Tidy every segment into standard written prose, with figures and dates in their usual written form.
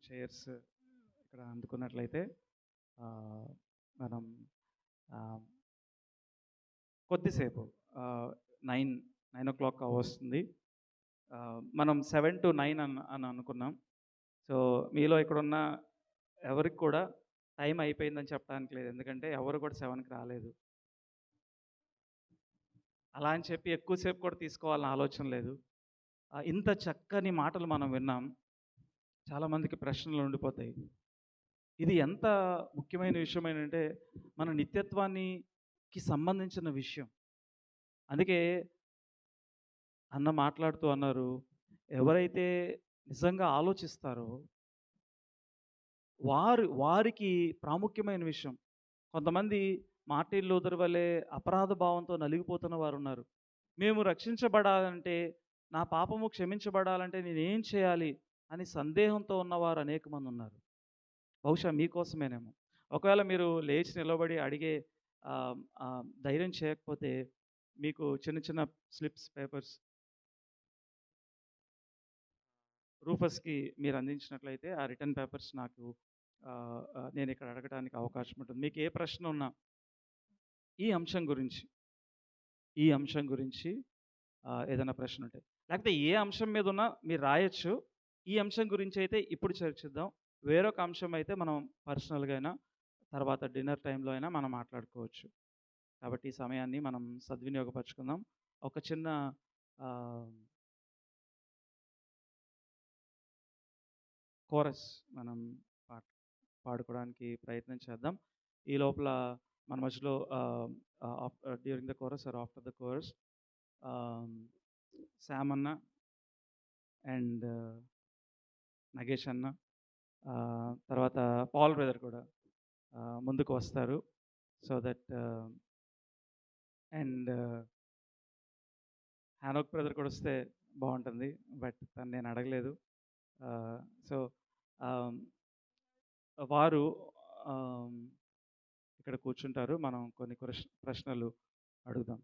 Chairs ఇక్కడ అందుకున్నట్లయితే మనం కొద్దిసేపు 9 వస్తుంది. మనం 7 to 9 అని అనుకున్నాం. సో మీలో ఇక్కడున్న ఎవరికి కూడా టైం అయిపోయిందని చెప్పడానికి లేదు, ఎందుకంటే ఎవరు కూడా 7కి రాలేదు. అలా అని చెప్పి ఎక్కువసేపు కూడా తీసుకోవాలని ఆలోచన లేదు. ఇంత చక్కని మాటలు మనం విన్నాం. చాలామందికి ప్రశ్నలు ఉండిపోతాయి. ఇది ఎంత ముఖ్యమైన విషయం ఏంటంటే మన నిత్యత్వానికి సంబంధించిన విషయం. అందుకే అన్న మాట్లాడుతూ అన్నారు, ఎవరైతే నిజంగా ఆలోచిస్తారో వారికి ప్రాముఖ్యమైన విషయం. కొంతమంది మార్టిన్ లూథర్ వలె అపరాధ భావంతో నలిగిపోతున్న వారు ఉన్నారు. మేము రక్షించబడాలంటే, నా పాపము క్షమించబడాలంటే నేనేం చేయాలి అని సందేహంతో ఉన్నవారు అనేక మంది ఉన్నారు. బహుశా మీకోసమేనేమో. ఒకవేళ మీరు లేచి నిలబడి అడిగే ధైర్యం చేయకపోతే మీకు చిన్న చిన్న స్లిప్స్, పేపర్స్ రూఫస్కి మీరు అందించినట్లయితే ఆ రిటర్న్ పేపర్స్ నాకు నేను ఇక్కడ అడగడానికి అవకాశం ఉంటుంది. మీకు ఏ ప్రశ్న ఉన్నా ఈ అంశం గురించి ఏదైనా ప్రశ్న ఉంటే, లేకపోతే ఏ అంశం మీద ఉన్నా మీరు రాయొచ్చు. ఈ అంశం గురించి అయితే ఇప్పుడు చర్చిద్దాం. వేరొక అంశం అయితే మనం పర్సనల్గా అయినా తర్వాత డిన్నర్ టైంలో అయినా మనం మాట్లాడుకోవచ్చు. కాబట్టి ఈ సమయాన్ని మనం సద్వినియోగపరచుకుందాం. ఒక చిన్న కోరస్ మనం పాడుకోవడానికి ప్రయత్నం చేద్దాం. ఈ లోపల మన మధ్యలో during the chorus or after the chorus Sam అన్న అండ్ నగేష్ అన్న, తర్వాత పాల్ బ్రదర్ కూడా ముందుకు వస్తారు. So that and Hanok brother కూడా వస్తే బాగుంటుంది, బట్ తను నేను అడగలేదు. సో వారు ఇక్కడ కూర్చుంటారు. మనం కొన్ని ప్రశ్నలు అడుగుదాం.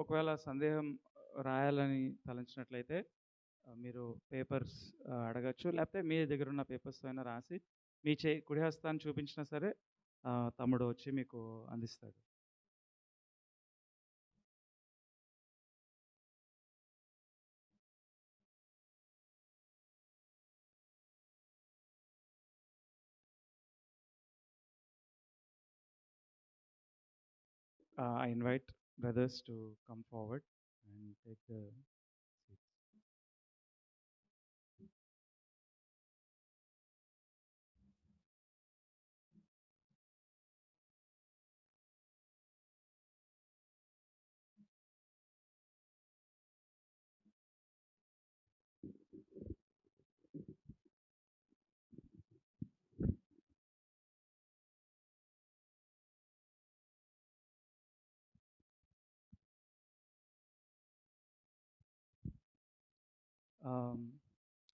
ఒకవేళ సందేహం రాయాలని తలంచినట్లయితే మీరు పేపర్స్ అడగచ్చు, లేకపోతే మీ దగ్గర ఉన్న పేపర్స్ అయినా రాసి మీ కుడి హస్తాన్ని చూపించినా సరే తమ్ముడు వచ్చి మీకు అందిస్తాడు. I invite brothers to come forward and take the seats.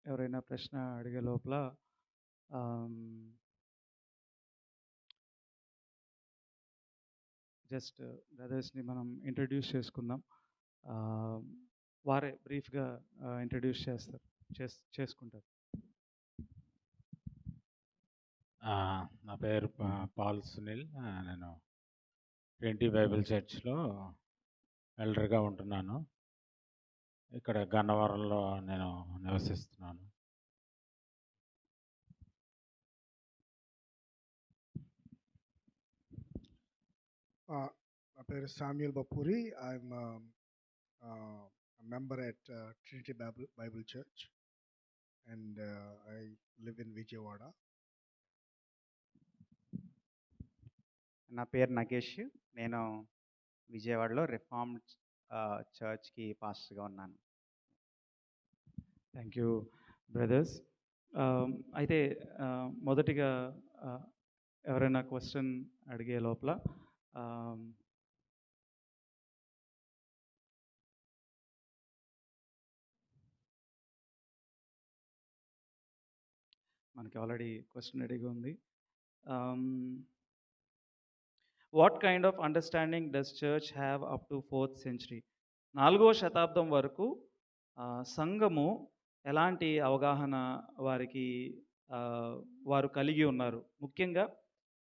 ఎవరైనా ప్రశ్న అడిగే లోపల జస్ట్ బ్రదర్స్ని మనం ఇంట్రడ్యూస్ చేసుకుందాం. వారే బ్రీఫ్గా ఇంట్రడ్యూస్ చేసుకుంటారు. నా పేరు పాల్ సునీల్. నేను ట్రింటీ బైబిల్ చర్చ్లో ఎల్డర్గా ఉంటున్నాను. ఇక్కడ గన్నవరంలో నేను నివసిస్తున్నాను. నా పేరు Samuel Bapuri. I'm member at Trinity Bible Church and I live in Vijayawada. నా పేరు నగేష్. నేను విజయవాడలో రిఫార్మ్డ్ చర్చ్కి పాస్టర్గా ఉన్నాను. Thank you brothers. అయితే మొదటిగా ఎవరైనా క్వశ్చన్ అడిగే లోపల ఆమ్, మనకి ఆల్రెడీ క్వశ్చన్ రెడీగా ఉంది. What kind of understanding does church have up to 4th century? 4వ శతాబ్దం వరకు సంఘము ఎలాంటి అవగాహన వారికి ఆ, వారు కలిగి ఉన్నారు, ముఖ్యంగా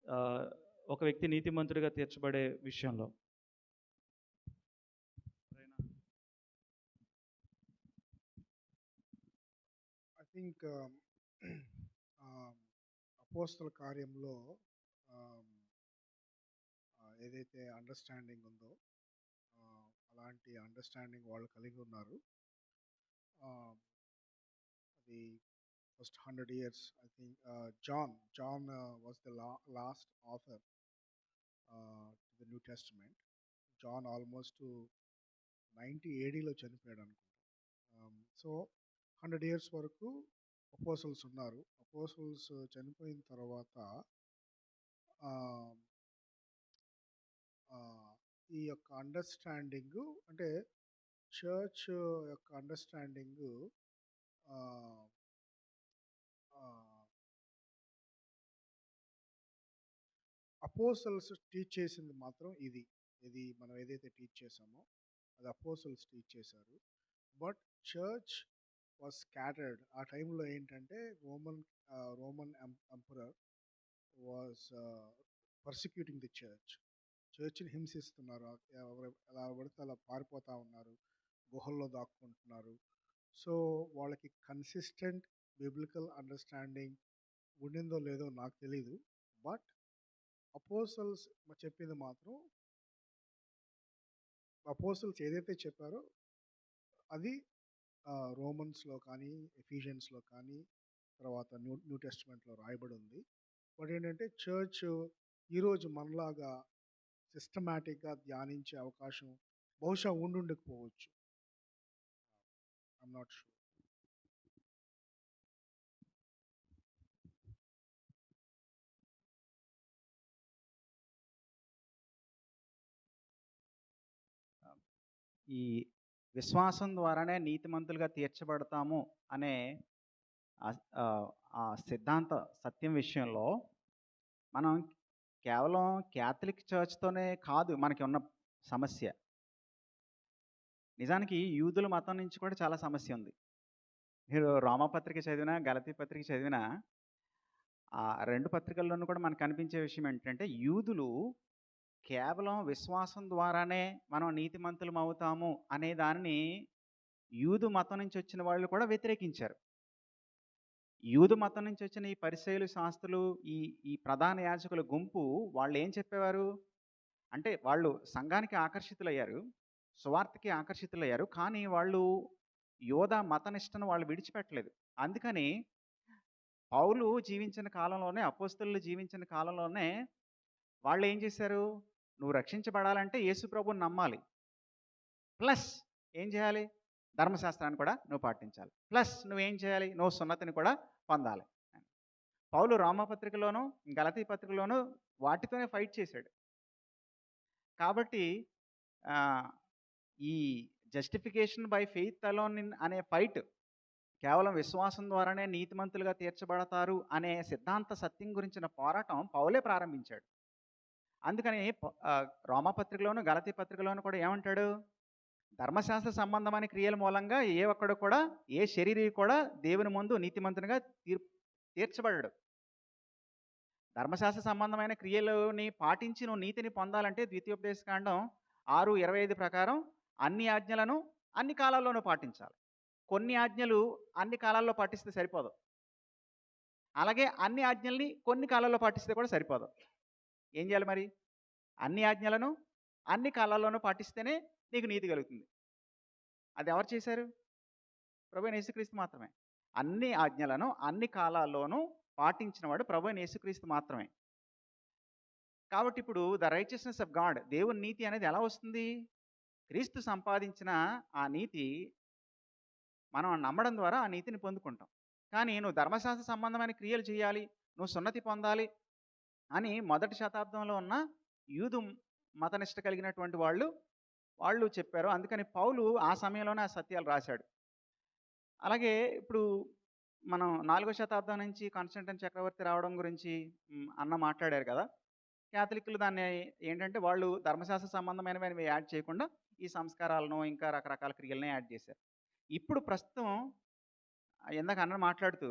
ఆ, ఒక వ్యక్తి నీతిమంతుడిగా తీర్చబడే విషయంలో? ఐ థింక్ అపోస్తల కార్యంలో um, ఏదైతే అండర్స్టాండింగ్ ఉందో అలాంటి అండర్స్టాండింగ్ వాళ్ళు కలిగి ఉన్నారు. అది first 100 years I think John was the last author to the New Testament. John almost 90 ADలో చనిపోయాడు అనుకుంటా. సో 100 years వరకు అపోసల్స్ ఉన్నారు. అపోసల్స్ చనిపోయిన తర్వాత ఈ యొక్క అండర్స్టాండింగ్ అంటే చర్చ్ యొక్క అండర్స్టాండింగ్ అపోసల్స్ టీచ్ చేసింది మాత్రం ఇది మనం ఏదైతే టీచ్ చేసామో అది అపోసల్స్ టీచ్ చేశారు. But church was scattered. ఆ టైంలో ఏంటంటే Roman emperor was persecuting the చర్చ్ని హింసిస్తున్నారు. ఎలా పడితే అలా పారిపోతూ ఉన్నారు, గుహల్లో దాక్కుంటున్నారు. సో వాళ్ళకి కన్సిస్టెంట్ బిబ్లికల్ అండర్స్టాండింగ్ ఉండిందో లేదో నాకు తెలీదు. బట్ అపోసల్స్ చెప్పింది మాత్రం, అపోసల్స్ ఏదైతే చెప్పారో అది రోమన్స్లో కానీ ఎఫిషియన్స్లో కానీ తర్వాత న్యూ టెస్ట్మెంట్లో రాయబడి ఉంది. బట్ ఏంటంటే చర్చ్ ఈరోజు మనలాగా సిస్టమేటిక్గా ధ్యానించే అవకాశం బహుశా ఉండుండకపోవచ్చు. I'm not sure. ఈ విశ్వాసం ద్వారానే నీతిమంతులుగా తీర్చబడతాము అనే ఆ ఆ సిద్ధాంత సత్యం విషయంలో మనం కేవలం క్యాథలిక్ చర్చ్తోనే కాదు మనకి ఉన్న సమస్య. నిజానికి యూదుల మతం నుంచి కూడా చాలా సమస్య ఉంది. మీరు రోమాపత్రిక చదివినా గలతీ పత్రిక చదివినా ఆ 2 పత్రికల్లోనూ కూడా మనకు కనిపించే విషయం ఏంటంటే యూదులు కేవలం విశ్వాసం ద్వారానే మనం నీతిమంతులం అవుతాము అనే దానిని యూదు మతం నుంచి వచ్చిన వాళ్ళు కూడా వ్యతిరేకించారు. యూదు మతం నుంచి వచ్చిన ఈ పరిసయ్యులు, శాస్త్రులు, ఈ ఈ ప్రధాన యాజకుల గుంపు వాళ్ళు ఏం చెప్పేవారు అంటే వాళ్ళు సంఘానికి ఆకర్షితులయ్యారు, సువార్తకి ఆకర్షితులయ్యారు, కానీ వాళ్ళు యోధా మతనిష్టను వాళ్ళు విడిచిపెట్టలేదు. అందుకని పౌలు జీవించిన కాలంలోనే, అపోస్తలులు జీవించిన కాలంలోనే వాళ్ళు ఏం చేశారు, నువ్వు రక్షించబడాలంటే యేసు ప్రభువుని నమ్మాలి, ప్లస్ ఏం చేయాలి, ధర్మశాస్త్రాన్ని కూడా నువ్వు పాటించాలి, ప్లస్ నువ్వేం చేయాలి, నువ్వు సున్నతిని కూడా పొందాలి. పౌలు రోమాపత్రికలోను గలతీ పత్రికలోను వాటితోనే ఫైట్ చేశాడు. కాబట్టి ఈ జస్టిఫికేషన్ బై ఫెయిత్ అలోన్ అనే ఫైట్, కేవలం విశ్వాసం ద్వారానే నీతిమంతులుగా తీర్చబడతారు అనే సిద్ధాంత సత్యం గురించిన పోరాటం పౌలే ప్రారంభించాడు. అందుకని రోమాపత్రికలోను గలతీ పత్రికలోను కూడా ఏమంటాడు, ధర్మశాస్త్ర సంబంధమైన క్రియల మూలంగా ఏ ఒక్కడు కూడా, ఏ శరీరీ కూడా దేవుని ముందు నీతిమంతునిగా తీర్చబడ్డాడు. ధర్మశాస్త్ర సంబంధమైన క్రియలని పాటించి నువ్వు నీతిని పొందాలంటే ద్వితీయోపదేశకాండం 6:25 ప్రకారం అన్ని ఆజ్ఞలను అన్ని కాలాల్లోనూ పాటించాలి. కొన్ని ఆజ్ఞలు అన్ని కాలాల్లో పాటిస్తే సరిపోదు, అలాగే అన్ని ఆజ్ఞల్ని కొన్ని కాలాల్లో పాటిస్తే కూడా సరిపోదు. ఏం చేయాలి మరి, అన్ని ఆజ్ఞలను అన్ని కాలాల్లోనూ పాటిస్తేనే నీకు నీతి కలుగుతుంది. అది ఎవరు చేశారు, ప్రభువైన యేసుక్రీస్తు మాత్రమే. అన్ని ఆజ్ఞలను అన్ని కాలాల్లోనూ పాటించినవాడు ప్రభువైన యేసుక్రీస్తు మాత్రమే. కాబట్టి ఇప్పుడు ద రైచియస్నెస్ ఆఫ్ గాడ్, దేవుని నీతి అనేది ఎలా వస్తుంది, క్రీస్తు సంపాదించిన ఆ నీతి మనం నమ్మడం ద్వారా ఆ నీతిని పొందుకుంటాం. కానీ నువ్వు ధర్మశాస్త్ర సంబంధమైన క్రియలు చేయాలి, నువ్వు సున్నతి పొందాలి అని మొదటి శతాబ్దంలో ఉన్న యూదు మతనిష్ట కలిగినటువంటి వాళ్ళు చెప్పారు. అందుకని పౌలు ఆ సమయంలోనే ఆ సత్యాలు రాశాడు. అలాగే ఇప్పుడు మనం 4వ శతాబ్దం నుంచి కాన్స్టంటైన్ చక్రవర్తి రావడం గురించి అన్న మాట్లాడారు కదా! క్యాథలిక్కులు దాన్ని ఏంటంటే వాళ్ళు ధర్మశాస్త్ర సంబంధమైనవి యాడ్ చేయకుండా ఈ సంస్కారాలను, ఇంకా రకరకాల క్రియలను యాడ్ చేశారు. ఇప్పుడు ప్రస్తుతం ఇందాక అన్న మాట్లాడుతూ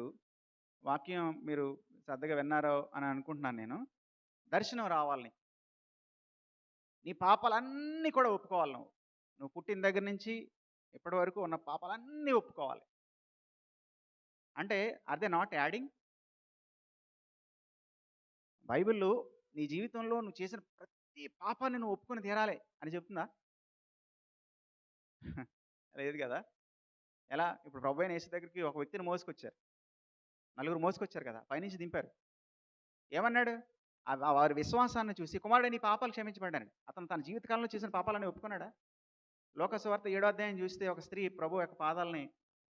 వాక్యం మీరు శ్రద్ధగా విన్నారో అని అనుకుంటున్నాను నేను. దర్శనం రావాలి నీకు. నీ పాపాలన్నీ కూడా ఒప్పుకోవాలి నువ్వు. నువ్వు పుట్టిన దగ్గర నుంచి ఇప్పటి వరకు ఉన్న పాపాలన్నీ ఒప్పుకోవాలి. అంటే ఆర్ దే నాట్ యాడింగ్? బైబిల్‌లో నీ జీవితంలో నువ్వు చేసిన ప్రతి పాపాన్ని నువ్వు ఒప్పుకొని తీరాలి అని చెప్తుందా? లేదు కదా! ఎలా? ఇప్పుడు ప్రభువైన యేసు దగ్గరికి ఒక వ్యక్తిని మోసుకొచ్చారు. నలుగురు మోసుకొచ్చారు కదా! పైనుంచి దింపారు. ఏమన్నాడు? వారి విశ్వాసాన్ని చూసి కుమారుడే నీ పాపాలు క్షమించబడ్డాడు. అతను తన జీవితకాలంలో చేసిన పాపాలన్నీ ఒప్పుకున్నాడా? లోకసువార్త 7వ అధ్యాయం చూస్తే ఒక స్త్రీ ప్రభు యొక్క పాదాలని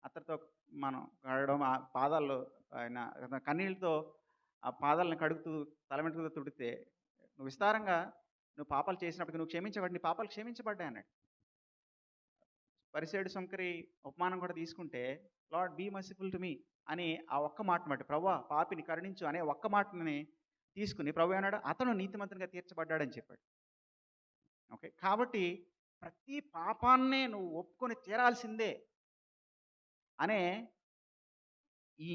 అత్తరుతో మనం కడగడం, ఆ పాదాల్లో ఆయన కన్నీళ్ళతో ఆ పాదాలను కడుగుతూ తల వెంట్రుకలతో తుడితే, నువ్వు విస్తారంగా నువ్వు పాపాలు చేసినప్పటికి నువ్వు క్షమించబడి నీ పాపాలు క్షమించబడ్డాయి అన్నాడు. పరిసేయుడు సుంకరి ఉపమానం కూడా తీసుకుంటే, lord be merciful to me అని ఆ ఒక్క మాట మాట ప్రభువా పాపిని కరుణించు అనే ఒక్క మాటని తీసుకుని ప్రభు ఏమన్నాడు? అతను నీతిమంతునిగా తీర్చబడ్డాడని చెప్పాడు. ఓకే. కాబట్టి ప్రతి పాపాన్నే నువ్వు ఒప్పుకొని తీరాల్సిందే అనే ఈ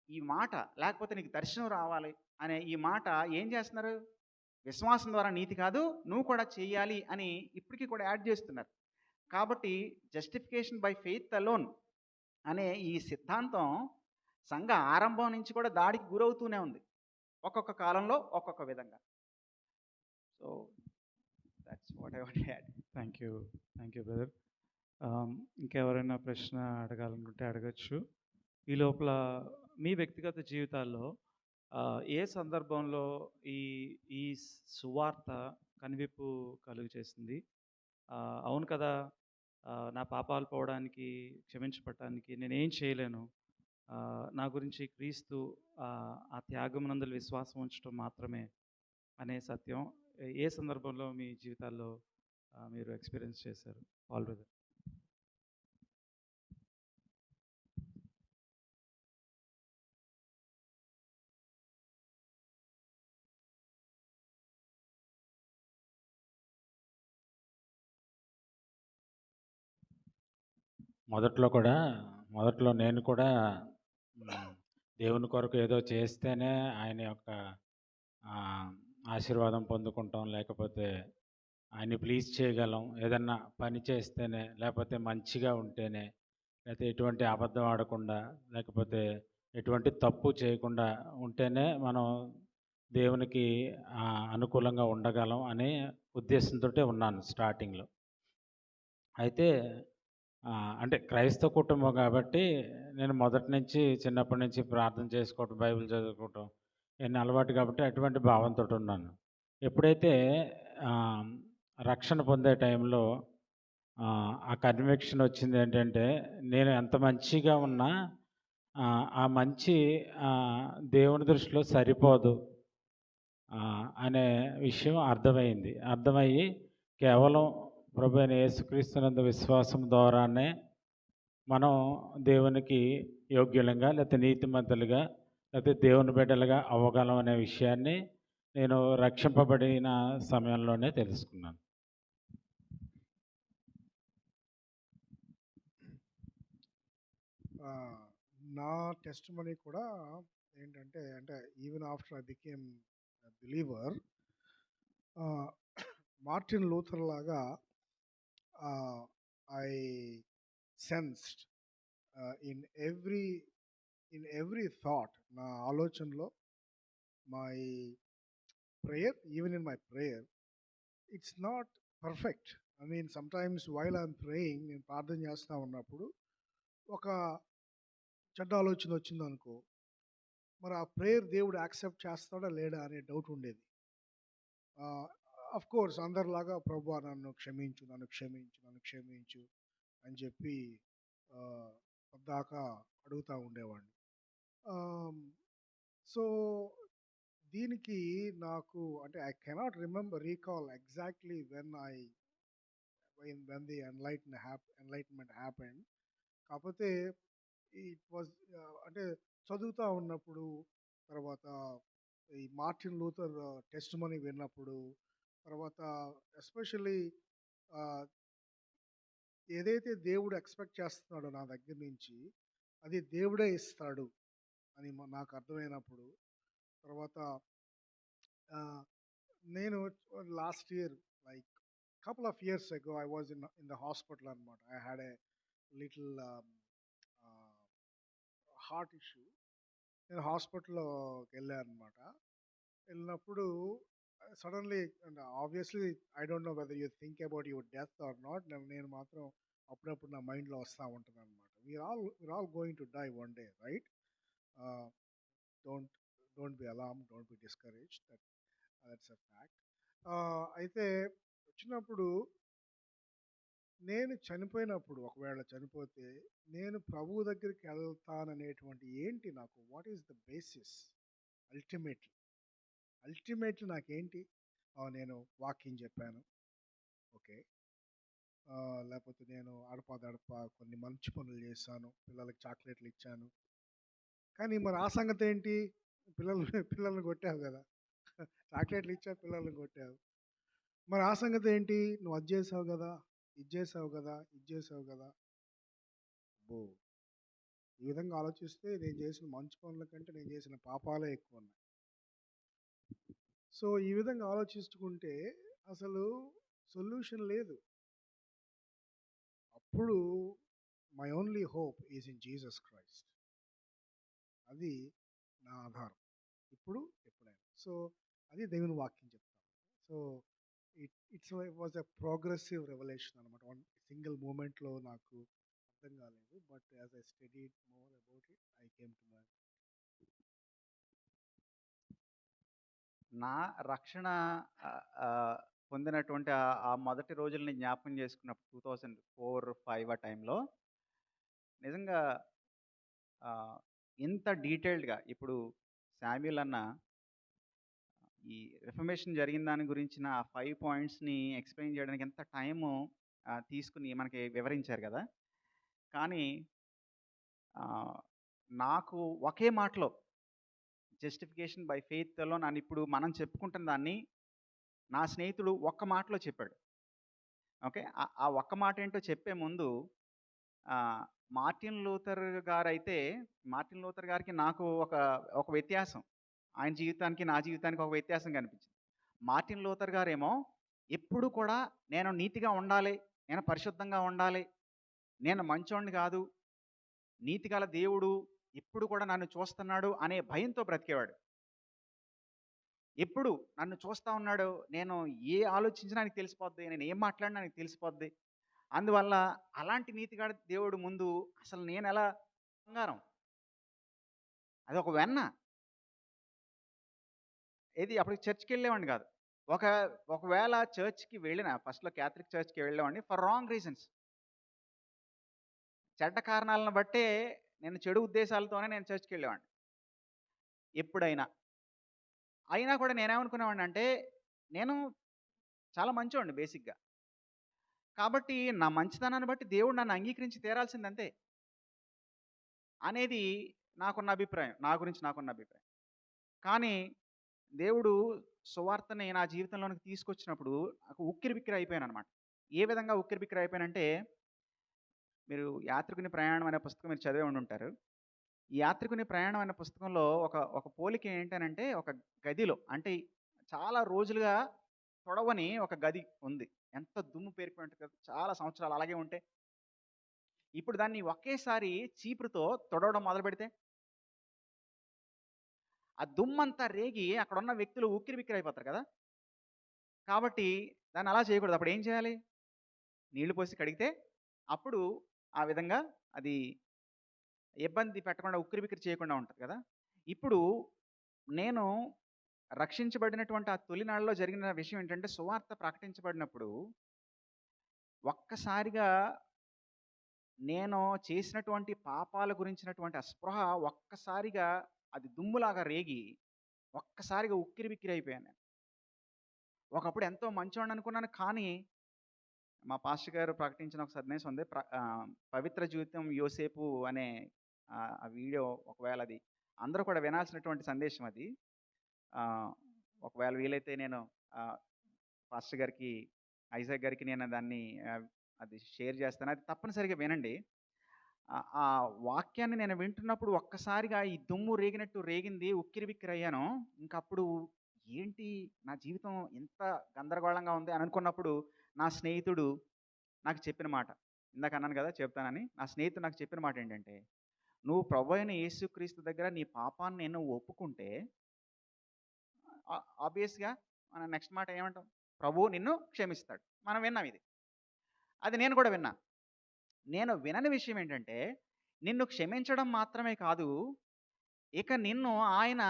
ఈ మాట, లేకపోతే నీకు దర్శనం రావాలి అనే ఈ మాట ఏం చేస్తున్నారు? విశ్వాసం ద్వారా నీతి కాదు, నువ్వు కూడా చెయ్యాలి అని ఇప్పటికీ కూడా యాడ్ చేస్తున్నారు. కాబట్టి జస్టిఫికేషన్ బై ఫెయిత్ అలోన్ అనే ఈ సిద్ధాంతం సంఘ ఆరంభం నుంచి కూడా దాడికి గురవుతూనే ఉంది. ఒక్కొక్క కాలంలో ఒక్కొక్క విధంగా. So that's what I want to add. Thank you brother. ఇంకెవరైనా ప్రశ్న అడగాలనుకుంటే అడగచ్చు. ఈ లోపల మీ వ్యక్తిగత జీవితాల్లో ఏ సందర్భంలో ఈ ఈ సువార్త కనువిప్పు కలుగు చేసింది? అవును కదా, నా పాపాలు పోవడానికి, క్షమించబడటానికి నేనేం చేయలేను, నా గురించి క్రీస్తు ఆ త్యాగమునందు విశ్వాసం ఉంచడం మాత్రమే అనే సత్యం ఏ సందర్భంలో మీ జీవితాల్లో మీరు ఎక్స్పీరియన్స్ చేశారు? Paul brother. మొదట్లో నేను కూడా దేవుని కొరకు ఏదో చేస్తేనే ఆయన యొక్క ఆశీర్వాదం పొందుకుంటాం, లేకపోతే ఆయన్ని ప్లీజ్ చేయగలం, ఏదన్నా పని చేస్తేనే, లేకపోతే మంచిగా ఉంటేనే, లేకపోతే ఎటువంటి అబద్ధం ఆడకుండా, లేకపోతే ఎటువంటి తప్పు చేయకుండా ఉంటేనే మనం దేవునికి అనుకూలంగా ఉండగలం అనే ఉద్దేశంతో ఉన్నాను స్టార్టింగ్లో. అయితే అంటే క్రైస్తవ కుటుంబం కాబట్టి నేను మొదటి నుంచి చిన్నప్పటి నుంచి ప్రార్థన చేసుకోవటం, బైబిల్ చదువుకోవటం ఇవన్నీ అలవాటు కాబట్టి అటువంటి భావంతో ఉన్నాను. ఎప్పుడైతే రక్షణ పొందే టైంలో ఆ కన్విక్షన్ వచ్చింది ఏంటంటే, నేను ఎంత మంచిగా ఉన్నా ఆ మంచి దేవుని దృష్టిలో సరిపోదు అనే విషయం అర్థమయ్యి కేవలం ప్రభు అయిన యేసుక్రీస్తునందు విశ్వాసం ద్వారానే మనం దేవునికి యోగ్యులంగా, లేకపోతే నీతిమంతులుగా, లేకపోతే దేవుని బిడ్డలుగా అవ్వగలం అనే విషయాన్ని నేను రక్షింపబడిన సమయంలోనే తెలుసుకున్నాను. నా టెస్టిమనీ కూడా ఏంటంటే, even after I became believer, Martin Luther లాగా I sensed in every thought, నా ఆలోచనలో, my prayer, even in my prayer, it's not perfect. I mean sometimes while I'm praying, నేను ప్రార్థన చేస్తూ ఉన్నప్పుడు ఒక చెడ్డ ఆలోచన వచ్చిందనుకో, మరి ఆ ప్రేయర్ దేవుడు యాక్సెప్ట్ చేస్తాడా లేడా అనే డౌట్ ఉండేది. అఫ్ కోర్స్ అందరిలాగా ప్రభువా నన్ను క్షమించు అని చెప్పి దాకా అడుగుతూ ఉండేవాడిని. సో దీనికి నాకు అంటే I cannot recall exactly when the enlightenment happened. కాకపోతే ఇట్ వాజ్ అంటే చదువుతూ ఉన్నప్పుడు, తర్వాత ఈ మార్టిన్ లూథర్ టెస్ట్ మనీ విన్నప్పుడు, తర్వాత ఎస్పెషల్లీ ఏదైతే దేవుడు ఎక్స్పెక్ట్ చేస్తున్నాడో నా దగ్గర నుంచి, అది దేవుడే ఇస్తాడు అని నాకు అర్థమైనప్పుడు, తర్వాత ఆ, నేను last year like couple of years ago I was in the hospital అనమాట. I had a little heart issue. నేను హాస్పిటల్లోకి వెళ్ళాను అనమాట. వెళ్ళినప్పుడు suddenly and obviously I don't know whether you think about your death or not. నేను మాత్రం అప్పుడప్పుడు నా మైండ్లో వస్తూ ఉంటుంది అనమాట. We are all going to die one day, right? Don't don't be alarm, don't be discourage, that's a fact. అయితే వచ్చినప్పుడు నేను చనిపోయినప్పుడు, ఒకవేళ చనిపోతే నేను ప్రభువు దగ్గరికి వెళ్తాననేటువంటి ఏంటి నాకు, what is the basis? Ultimately నాకేంటి? నేను వాకింగ్ చెప్పాను, ఓకే. లేకపోతే నేను అడపాదడప కొన్ని మంచి పనులు చేశాను, పిల్లలకి చాక్లెట్లు ఇచ్చాను. కానీ మరి ఆ సంగతి ఏంటి? పిల్లల్ని కొట్టావు కదా, చాక్లెట్లు ఇచ్చావు, పిల్లల్ని కొట్టావు. మరి ఆ సంగతి ఏంటి? నువ్వు అది చేసావు కదా, ఇది చేసావు కదా. బో, ఈ విధంగా ఆలోచిస్తే నేను చేసిన మంచి పనుల కంటే నేను చేసిన పాపాలే ఎక్కువ ఉన్నాయి. సో ఈ విధంగా ఆలోచించుకుంటే అసలు సొల్యూషన్ లేదు. అప్పుడు my only hope is in Jesus Christ. అది నా ఆధారం ఇప్పుడు ఎప్పుడైనా. సో అది దేవుని వాక్యం చెప్తాను. So it's was a progressive revolution అనమాట. వన్ సింగిల్ మూమెంట్లో నాకు అర్థం కాలేదు, but as I studied more about it I came to know. నా రక్షణ పొందినటువంటి ఆ మొదటి రోజుల్ని జ్ఞాపకం చేసుకున్నప్పుడు 2004-05 ఆ టైంలో నిజంగా ఇంత డీటెయిల్డ్గా ఇప్పుడు శామ్యూల్ అన్న ఈ రిఫర్మేషన్ జరిగిన దాని గురించిన ఆ 5 పాయింట్స్ని ఎక్స్ప్లెయిన్ చేయడానికి ఎంత టైము తీసుకుని మనకి వివరించారు కదా. కానీ నాకు ఒకే మాటలో జస్టిఫికేషన్ బై ఫెయిత్లో నన్ను ఇప్పుడు మనం చెప్పుకుంటున్న దాన్ని నా స్నేహితుడు ఒక్క మాటలో చెప్పాడు. ఓకే, ఆ ఒక్క మాట ఏంటో చెప్పే ముందు మార్టిన్ లూథర్ గారికి నాకు ఒక వ్యత్యాసం, ఆయన జీవితానికి నా జీవితానికి ఒక వ్యత్యాసం కనిపించింది. మార్టిన్ లూథర్ గారేమో ఎప్పుడు కూడా నేను నీతిగా ఉండాలి, నేను పరిశుద్ధంగా ఉండాలి, నేను మంచోడిని కాదు, నీతిగల దేవుడు ఎప్పుడు కూడా నన్ను చూస్తున్నాడు అనే భయంతో బ్రతికేవాడు. ఎప్పుడు నన్ను చూస్తూ ఉన్నాడు, నేను ఏ ఆలోచించినా ఆయనకు తెలిసిపోద్ది, నేను ఏం మాట్లాడినా ఆయనకు తెలిసిపోద్ది. అందువల్ల అలాంటి నీతిగా దేవుడు ముందు అసలు నేను ఎలా బంగారం, అది ఒక వెన్న. ఏది అప్పుడు చర్చ్కి వెళ్ళేవాడిని కాదు. ఒకవేళ చర్చ్కి వెళ్ళిన ఫస్ట్లో క్యాథలిక్ చర్చ్కి వెళ్ళేవాడిని ఫర్ రాంగ్ రీజన్స్, చెడ్డ కారణాలను బట్టే, నేను చెడు ఉద్దేశాలతోనే నేను చర్చ్కి వెళ్ళేవాడిని ఎప్పుడైనా. అయినా కూడా నేనేమనుకునేవాడిని అంటే నేను చాలా మంచివాడిని బేసిక్గా, కాబట్టి నా మంచితనాన్ని బట్టి దేవుడు నన్ను అంగీకరించి తీరాల్సింది అంతే అనేది నాకున్న అభిప్రాయం, నా గురించి నాకున్న అభిప్రాయం. కానీ దేవుడు సువార్తని నా జీవితంలోనికి తీసుకొచ్చినప్పుడు నాకు ఉక్కిరిబిక్కిరి అయిపోయాను అనమాట. ఏ విధంగా ఉక్కిరిబిక్కిరి అయిపోయానంటే, మీరు యాత్రికుని ప్రయాణం అనే పుస్తకం మీరు చదివే ఉండుంటారు. ఈ యాత్రికుని ప్రయాణం అనే పుస్తకంలో ఒక పోలిక ఏంటనంటే, ఒక గదిలో అంటే చాలా రోజులుగా తొడవని ఒక గది ఉంది. ఎంత దుమ్ము పేరుకుని ఉంటుంది కదా, చాలా సంవత్సరాలు అలాగే ఉంటే. ఇప్పుడు దాన్ని ఒకేసారి చీపురుతో తొడవడం మొదలు పెడితే ఆ దుమ్మంతా రేగి అక్కడ ఉన్న వ్యక్తులు ఉక్కిరిబిక్కిరి అయిపోతారు కదా. కాబట్టి దాన్ని అలా చేయకూడదు. అప్పుడు ఏం చేయాలి? నీళ్లు పోసి కడిగితే అప్పుడు ఆ విధంగా అది ఇబ్బంది పెట్టకుండా, ఉక్కిరిబిక్కిరి చేయకుండా ఉంటుంది కదా. ఇప్పుడు నేను రక్షించబడినటువంటి ఆ తొలినాళ్ళలో జరిగిన విషయం ఏంటంటే, సువార్త ప్రకటించబడినప్పుడు ఒక్కసారిగా నేను చేసినటువంటి పాపాల గురించినటువంటి ఆ స్పృహ ఒక్కసారిగా అది దుమ్ములాగా రేగి, ఒక్కసారిగా ఉక్కిరిబిక్కిరైపోయాను నేను. ఒకప్పుడు ఎంతో మంచోడిని అనుకున్నాను. కానీ మా పాస్టర్ గారు ప్రకటించిన ఒక సందేశం ఉంది. 'పవిత్ర జీవితం యోసేపు' అనే ఆ వీడియో, ఒకవేళ అది అందరూ కూడా వినాల్సినటువంటి సందేశం అది. ఆహ్, ఒకవేళ వీలైతే నేను ఆహ్, పాస్టర్ గారికి, ఐజాక్ గారికి నేను దాన్ని అది షేర్ చేస్తాను. అది తప్పనిసరిగా వినండి. ఆ వాక్యాన్ని నేను వింటున్నప్పుడు ఒక్కసారిగా ఈ దుమ్ము రేగినట్టు రేగింది. ఉక్కిరిబిక్కిరయ్యాను. ఇంకప్పుడు ఏంటి నా జీవితం ఇంత గందరగోళంగా ఉంది అని అనుకున్నప్పుడు, నా స్నేహితుడు నాకు చెప్పిన మాట, ఇందాక అన్నాను కదా చెప్తానని. నా స్నేహితుడు నాకు చెప్పిన మాట ఏంటంటే, "నువ్వు ప్రభువైన యేసుక్రీస్తు దగ్గర నీ పాపాన్ని నువ్వు ఒప్పుకుంటే" ఆబ్వియస్‌గా మనం నెక్స్ట్ మాట ఏమంటాం? ప్రభువు నిన్ను క్షమిస్తాడు. మనం విన్నాం ఇది. అది నేను కూడా విన్నా. నేను వినని విషయం ఏంటంటే, నిన్ను క్షమించడం మాత్రమే కాదు, ఇక నిన్ను ఆయన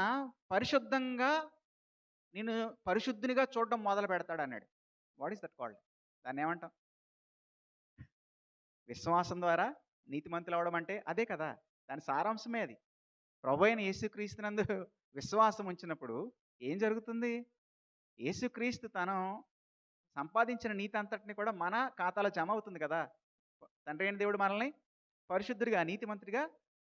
పరిశుద్ధంగా, నిన్ను పరిశుద్ధునిగా చూడడం మొదలుపెడతాడన్నాడు. What is that called? దాన్నేమంటాం? విశ్వాసం ద్వారా నీతిమంతులవ్వడం అంటే అదే కదా! దాని సారాంశమే అది. ప్రభు అయిన యేసుక్రీస్తునందు విశ్వాసం ఉంచినప్పుడు ఏం జరుగుతుంది? యేసుక్రీస్తు తను సంపాదించిన నీతి అంతటిని కూడా మన ఖాతాలో జమ అవుతుంది కదా! తండ్రి అయిన దేవుడు మనల్ని పరిశుద్ధుడిగా, నీతిమంతుడిగా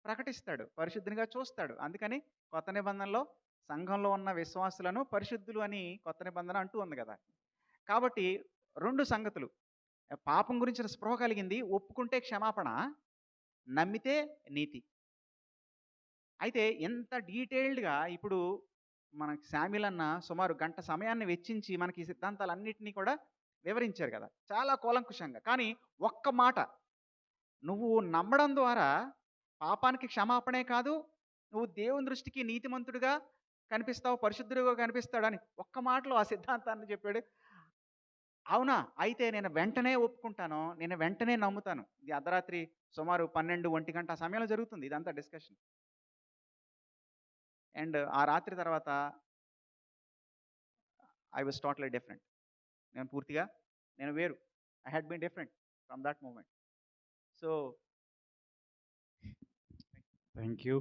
ప్రకటిస్తాడు. పరిశుద్ధునిగా చూస్తాడు. అందుకని కొత్త నిబంధనలో సంఘంలో ఉన్న విశ్వాసులను పరిశుద్ధులు అని కొత్త నిబంధన అంటూ ఉంది కదా! కాబట్టి 2 సంగతులు. పాపం గురించిన స్పృహ కలిగింది. ఒప్పుకుంటే క్షమాపణ, నమ్మితే నీతి. అయితే ఎంత డీటెయిల్డ్‌గా ఇప్పుడు మనకి శామ్యూల్ అన్న సుమారు గంట సమయాన్ని వెచ్చించి మనకి ఈ సిద్ధాంతాలన్నిటిని కూడా వివరించారు కదా! చాలా కూలంకుషంగా. కానీ ఒక్క మాట, నువ్వు నమ్మడం ద్వారా పాపానికి క్షమాపణే కాదు, నువ్వు దేవుని దృష్టికి నీతిమంతుడిగా కనిపిస్తావు, పరిశుద్ధుడిగా కనిపిస్తాడని ఒక్క మాటలో ఆ సిద్ధాంతాన్ని చెప్పాడు. అవునా! అయితే నేను వెంటనే ఒప్పుకుంటాను. నేను వెంటనే నమ్ముతాను. ఇది అర్ధరాత్రి సుమారు 12, 1 గంట ఆ సమయంలో జరుగుతుంది ఇదంతా డిస్కషన్. అండ్ ఆ రాత్రి తర్వాత ఐ వాస్ టోటల్లీ డిఫరెంట్. నేను వేరు. I had been different from that moment. So thank you.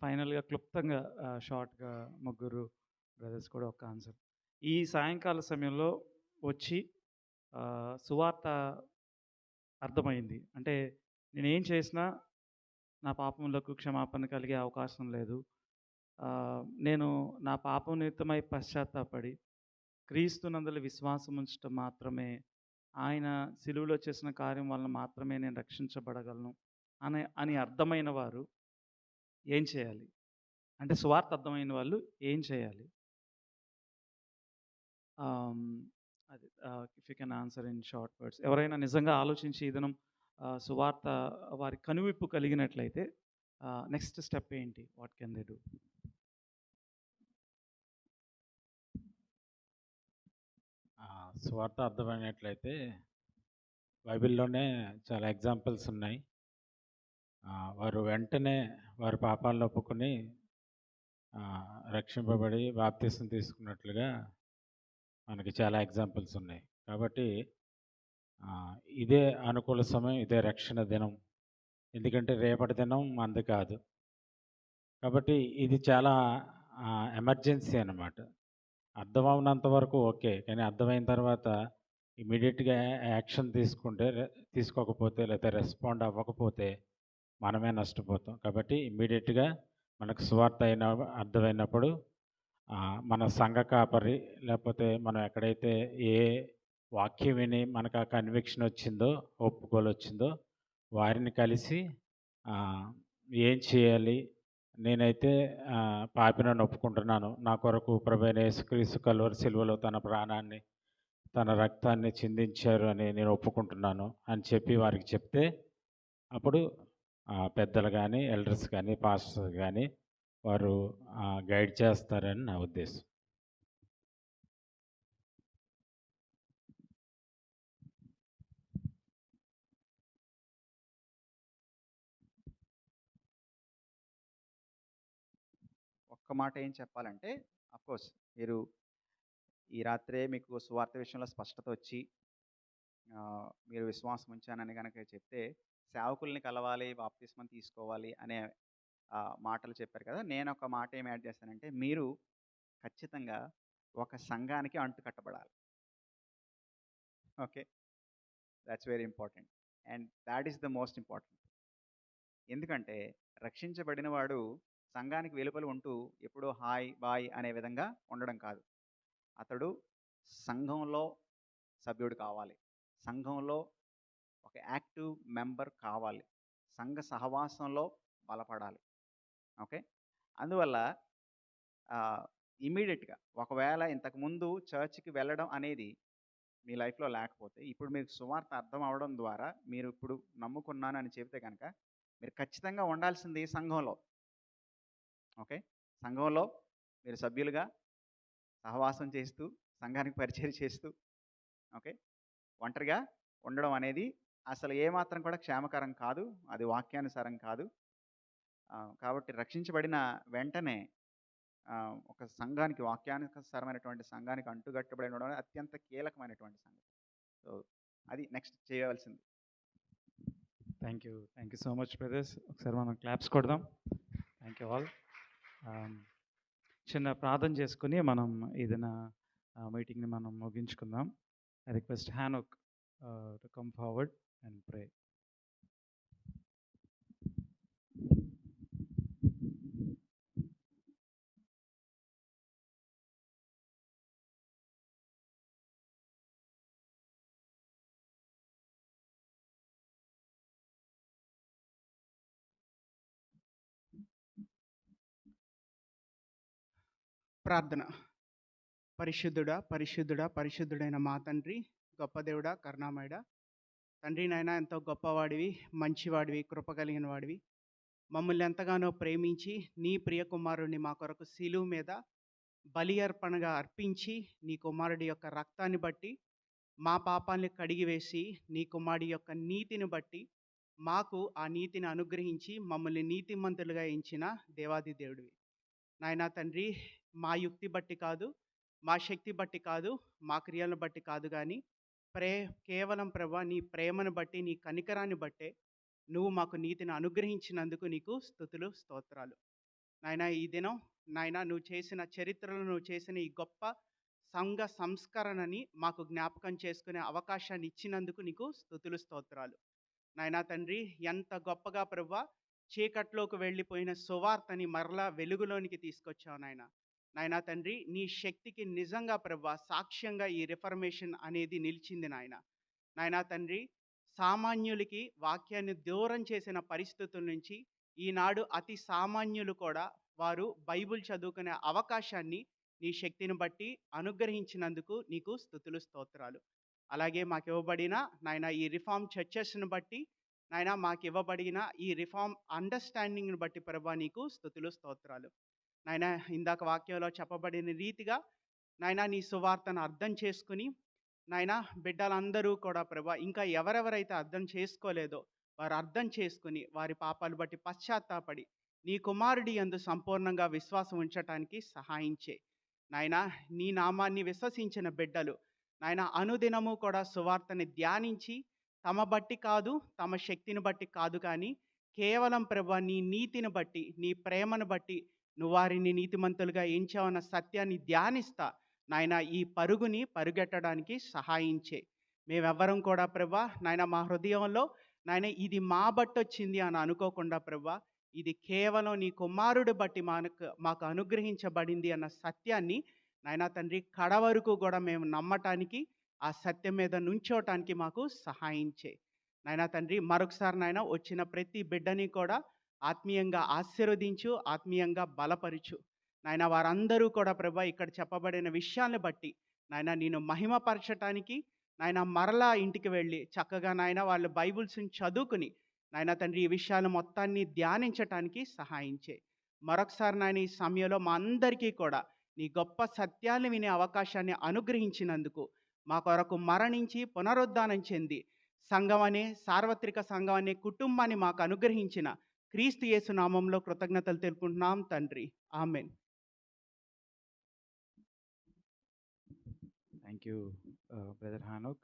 ఫైనల్‌గా క్లుప్తంగా షార్ట్‌గా ముగ్గురు బ్రదర్స్ కూడా ఒక ఆన్సర్. ఈ సాయంకాల సమయంలో వచ్చి సువార్త అర్థమైంది. అంటే నేనేం చేసినా నా పాపములకు క్షమాపణ కలిగే అవకాశం లేదు. నేను నా పాపం నిమిత్తమై పశ్చాత్తాపడి క్రీస్తునందుల విశ్వాసం ఉంచటం మాత్రమే, ఆయన సిలువలో చేసిన కార్యం వలన మాత్రమే నేను రక్షించబడగలను అని అర్థమైన వారు ఏం చేయాలి? అంటే సువార్త అర్థమైన వాళ్ళు ఏం చేయాలి? అది if you can answer in short words. ఎవరైనా నిజంగా ఆలోచించి ఈ దినం సువార్త వారి కనువిప్పు కలిగినట్లయితే నెక్స్ట్ స్టెప్ ఏంటి? What can they do? సువార్త అర్థమైనట్లయితే బైబిల్‌లోనే చాలా ఎగ్జాంపుల్స్ ఉన్నాయి. వారు వెంటనే వారి పాపాలను ఒప్పుకొని రక్షింపబడి బాప్తీసం తీసుకున్నట్లుగా మనకి చాలా ఎగ్జాంపుల్స్ ఉన్నాయి. కాబట్టి ఇదే అనుకూల సమయం, ఇదే రక్షణ దినం. ఎందుకంటే రేపటి దినం మనది కాదు. కాబట్టి ఇది చాలా ఎమర్జెన్సీ అన్నమాట. అర్థం అవ్వనంత వరకు ఓకే. కానీ అర్థమైన తర్వాత ఇమ్మీడియేట్‌గా యాక్షన్ తీసుకోకపోతే లేకపోతే రెస్పాండ్ అవ్వకపోతే మనమే నష్టపోతాం. కాబట్టి ఇమ్మీడియేట్‌గా మనకు సువార్త అర్థమైనప్పుడు మన సంఘ కాపరి లేకపోతే మనం ఎక్కడైతే ఏ వాక్యం విని మనకు ఆ కన్విక్షన్ వచ్చిందో, ఒప్పుకోలొచ్చిందో వారిని కలిసి ఏం చేయాలి? నేనైతే పాపినని ఒప్పుకుంటున్నాను. నా కొరకు ప్రభువైన యేసుక్రీస్తు కల్వరి సిలువలో తన ప్రాణాన్ని, తన రక్తాన్ని చిందించారు అని నేను ఒప్పుకుంటున్నాను అని చెప్పి వారికి చెప్తే, అప్పుడు పెద్దలు కానీ, ఎల్డర్స్ కానీ, పాస్టర్స్ కానీ వారు గైడ్ చేస్తారని నా ఉద్దేశం. ఒక్క మాట ఏం చెప్పాలంటే, అఫ్‌కోర్స్ మీరు ఈ రాత్రే మీకు సువార్త విషయంలో స్పష్టత వచ్చి, మీరు విశ్వాసం ఉంచానని గనక చెప్తే సేవకుల్ని కలవాలి, బాప్తిస్మం తీసుకోవాలి అనే మాటలు చెప్పారు కదా! నేనొక మాట ఏమి యాడ్ చేస్తానంటే, మీరు ఖచ్చితంగా ఒక సంఘానికి అంటుకట్టబడాలి. Okay. That's very important. And that is the most important. ఎందుకంటే రక్షించబడిన వాడు సంఘానికి వెలుపల ఉంటూ ఎప్పుడూ హాయ్, బాయ్ అనే విధంగా ఉండడం కాదు. అతడు సంఘంలో సభ్యుడు కావాలి. సంఘంలో ఒక యాక్టివ్ మెంబర్ కావాలి. సంఘ సహవాసంలో బలపడాలి. ఓకే. అందువల్ల ఇమ్మీడియట్‌గా ఒకవేళ ఇంతకుముందు చర్చ్‌కి వెళ్ళడం అనేది మీ లైఫ్‌లో లేకపోతే, ఇప్పుడు మీకు సువార్త అర్థం అవ్వడం ద్వారా మీరు ఇప్పుడు నమ్ముకున్నాను అని చెబితే గనక, మీరు ఖచ్చితంగా ఉండాల్సింది సంఘంలో. ఓకే. సంఘంలో మీరు సభ్యులుగా సహవాసం చేస్తూ, సంఘానికి పరిచర్య చేస్తూ, ఓకే, ఒంటరిగా ఉండడం అనేది అసలు ఏమాత్రం కూడా క్షేమకరం కాదు. అది వాక్యానుసారం కాదు. కాబట్టి రక్షించబడిన వెంటనే ఒక సంఘానికి వాక్యానుసారమైనటువంటి సంఘానికి అంటుకట్టబడి ఉండడం అనేది అత్యంత కీలకమైనటువంటి సంగతి. సో అది నెక్స్ట్ చేయవలసింది. Thank you so much brothers. ఒకసారి మనం క్లాప్స్ కొడదాం. Thank you all. చిన్న ప్రార్థన చేసుకుని మనం ఏదైనా మీటింగ్ని మనం ముగించుకుందాం. I request Hanok to come forward and pray. ప్రార్థన. పరిశుద్ధుడా, పరిశుద్ధుడా, పరిశుద్ధుడైన మా తండ్రి, గొప్ప దేవుడా, కరుణామయుడా, తండ్రి నాయన ఎంతో గొప్పవాడివి, మంచివాడివి, కృప కలిగిన వాడివి. మమ్మల్ని ఎంతగానో ప్రేమించి నీ ప్రియ కుమారుడిని మా కొరకు శిలువ మీద బలి అర్పణగా అర్పించి నీ కుమారుడి యొక్క రక్తాన్ని బట్టి మా పాపాన్ని కడిగివేసి నీ కుమారుడి యొక్క నీతిని బట్టి మాకు ఆ నీతిని అనుగ్రహించి మమ్మల్ని నీతిమంతులుగా ఎంచిన దేవాది దేవుడివి. నాయనా తండ్రి, మా యుక్తి బట్టి కాదు, మా శక్తి బట్టి కాదు, మా క్రియలను బట్టి కాదు, కానీ కేవలం ప్రభా నీ ప్రేమను బట్టి, నీ కనికరాన్ని బట్టే నువ్వు మాకు నీతిని అనుగ్రహించినందుకు నీకు స్తుతులు, స్తోత్రాలు. నాయనా ఈ దినం నాయనా నువ్వు చేసిన చరిత్రలో నువ్వు చేసిన ఈ గొప్ప సంఘ సంస్కరణని మాకు జ్ఞాపకం చేసుకునే అవకాశాన్ని ఇచ్చినందుకు నీకు స్తుతులు, స్తోత్రాలు. నాయనా తండ్రి, ఎంత గొప్పగా ప్రభువా చీకట్లోకి వెళ్ళిపోయిన సువార్తని మరలా వెలుగులోనికి తీసుకొచ్చావు నాయన. నాయనా తండ్రి, నీ శక్తికి నిజంగా ప్రభువా సాక్ష్యంగా ఈ రిఫర్మేషన్ అనేది నిలిచింది నాయన. నాయనా తండ్రి, సామాన్యులకి వాక్యాన్ని దూరం చేసిన పరిస్థితుల నుంచి ఈనాడు అతి సామాన్యులు కూడా వారు బైబిల్ చదువుకునే అవకాశాన్ని నీ శక్తిని బట్టి అనుగ్రహించినందుకు నీకు స్తుతులు, స్తోత్రాలు. అలాగే మాకు ఇవ్వబడిన నాయన ఈ రిఫార్మ్ చర్చెస్ని బట్టి నాయన మాకు ఇవ్వబడిన ఈ రిఫార్మ్ అండర్స్టాండింగ్ని బట్టి ప్రభా నీకు స్తుతులు, స్తోత్రాలు. నాయన ఇందాక వాక్యంలో చెప్పబడిన రీతిగా నాయన నీ సువార్తను అర్థం చేసుకుని నాయన బిడ్డలందరూ కూడా ప్రభా ఇంకా ఎవరెవరైతే అర్థం చేసుకోలేదో వారు అర్థం చేసుకుని వారి పాపాలు బట్టి పశ్చాత్తాపడి నీ కుమారుడి యందు సంపూర్ణంగా విశ్వాసం ఉంచటానికి సహాయం చేయి నాయన. నీ నామాన్ని విశ్వసించిన బిడ్డలు నాయన అనుదినము కూడా సువార్తని ధ్యానించి తమ బట్టి కాదు, తమ శక్తిని బట్టి కాదు, కానీ కేవలం ప్రభువా నీ నీతిని బట్టి, నీ ప్రేమను బట్టి నువ్వు వారిని నీతిమంతులుగా ఎంచావన్న సత్యాన్ని ధ్యానిస్తా నాయన ఈ పరుగుని పరుగెట్టడానికి సహాయం చేయి. మేమెవ్వరం కూడా ప్రభువా నాయన మా హృదయంలో నాయన ఇది మా బట్టి వచ్చింది అని అనుకోకుండా ప్రభువా ఇది కేవలం నీ కుమారుడు బట్టి మాకు అనుగ్రహించబడింది అన్న సత్యాన్ని నాయన తండ్రి కడ వరకు కూడా మేము నమ్మటానికి, ఆ సత్యం మీద నుంచోటానికి మాకు సహాయం చేయి నాయన తండ్రి. మరొకసారి నాయన వచ్చిన ప్రతి బిడ్డని కూడా ఆత్మీయంగా ఆశీర్వదించు, ఆత్మీయంగా బలపరచు నాయన. వారందరూ కూడా ప్రభా ఇక్కడ చెప్పబడిన విషయాన్ని బట్టి నాయన నేను మహిమపరచటానికి నాయన మరలా ఇంటికి వెళ్ళి చక్కగా నాయన వాళ్ళు బైబిల్స్ని చదువుకుని నాయన తండ్రి ఈ విషయాలు మొత్తాన్ని ధ్యానించటానికి సహాయం చేయి. మరొకసారి నాయన ఈ సమయంలో మా అందరికీ కూడా నీ గొప్ప సత్యాన్ని వినే అవకాశాన్ని అనుగ్రహించినందుకు, మా కొరకు మరణించి పునరుద్ధానం చెంది సంఘం అనే సార్వత్రిక సంఘం అనే కుటుంబాన్ని మాకు అనుగ్రహించిన క్రీస్తు యేసు నామంలో కృతజ్ఞతలు తెలుపుకుంటున్నాం తండ్రి. Amen. Thank you brother Enoch.